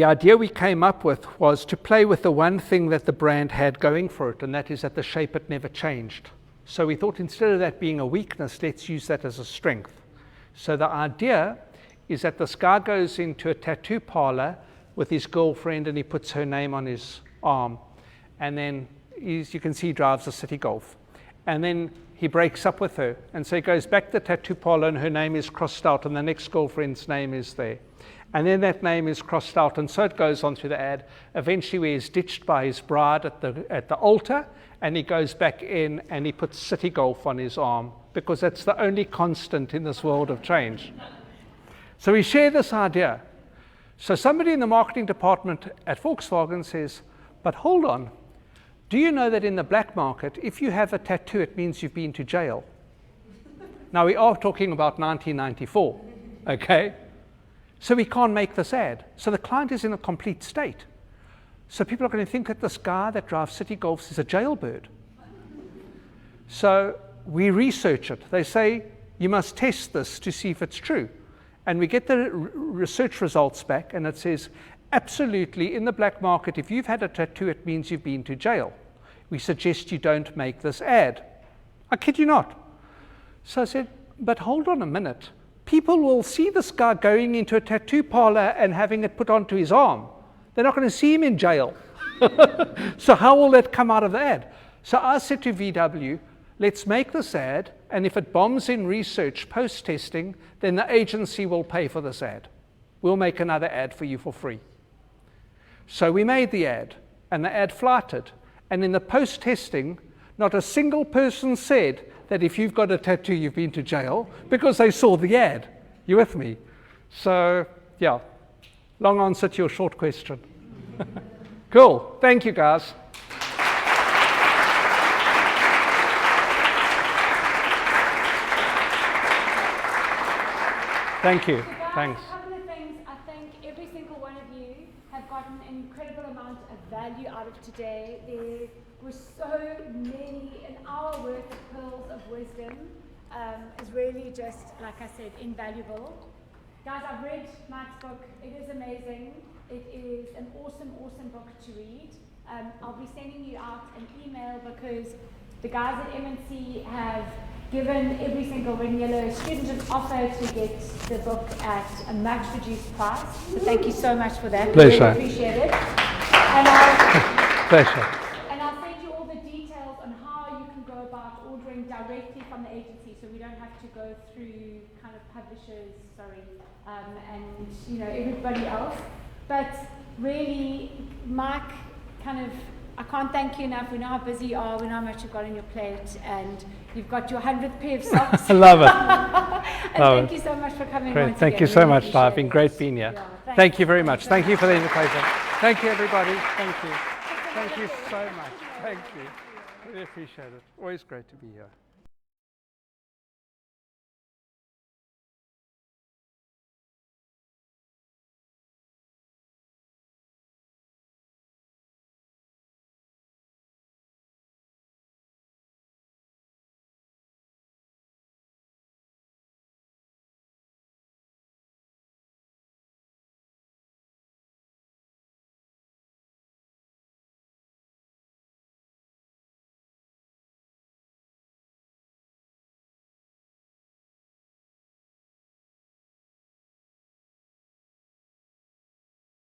idea we came up with was to play with the one thing that the brand had going for it, and that is that the shape had never changed. So we thought instead of that being a weakness, let's use that as a strength. So the idea is that this guy goes into a tattoo parlor with his girlfriend and he puts her name on his arm. And then you can see he drives a City Golf. And then he breaks up with her. And so he goes back to the tattoo parlor and her name is crossed out and the next girlfriend's name is there. And then that name is crossed out, and so it goes on through the ad. Eventually where he's ditched by his bride at the altar, and he goes back in and he puts City Golf on his arm, because that's the only constant in this world of change. So we share this idea. So somebody in the marketing department at Volkswagen says, but hold on, do you know that in the black market, if you have a tattoo, it means you've been to jail? Now we are talking about 1994, okay? So we can't make this ad. So the client is in a complete state. So people are going to think that this guy that drives City Golfs is a jailbird. So we research it. They say, you must test this to see if it's true. And we get the research results back, and it says, absolutely, in the black market, if you've had a tattoo, it means you've been to jail. We suggest you don't make this ad. I kid you not. So I said, but hold on a minute. People will see this guy going into a tattoo parlor and having it put onto his arm. They're not going to see him in jail. So how will that come out of the ad? So I said to VW, let's make this ad, and if it bombs in research post-testing, then the agency will pay for this ad. We'll make another ad for you for free. So we made the ad, and the ad flighted. And in the post-testing, not a single person said that if you've got a tattoo, you've been to jail, because they saw the ad. You with me? So, yeah, long answer to your short question. Cool. Thank you, guys. Thank you. So guys, Thanks. a couple of things. I think every single one of you have gotten an incredible amount of value out of today. There were so many, an hour worth of pearls of wisdom is really just, like I said, invaluable. Guys, I've read Mike's book. It is amazing. It is an awesome, awesome book to read. I'll be sending you out an email because the guys at M&C have given every single Ring Yellow student an offer to get the book at a much reduced price. So thank you so much for that. Pleasure. Really appreciate it. Pleasure. And I'll send you all the details on how you can go about ordering directly from the agency, so we don't have to go through kind of publishers, and you know everybody else. But really, Mike, kind of, I can't thank you enough. We know how busy you are. We know how much you've got on your plate, and you've got your 100th pair of socks. I love it. And thank you so much for coming. Great. Once Thank again. you so Really much, Di. It's been appreciate great being here. Yeah, Thank you very much. Thank you for the invitation. Thank you, everybody. Thank you. Thank you so much. Thank you. Really appreciate it. Always great to be here.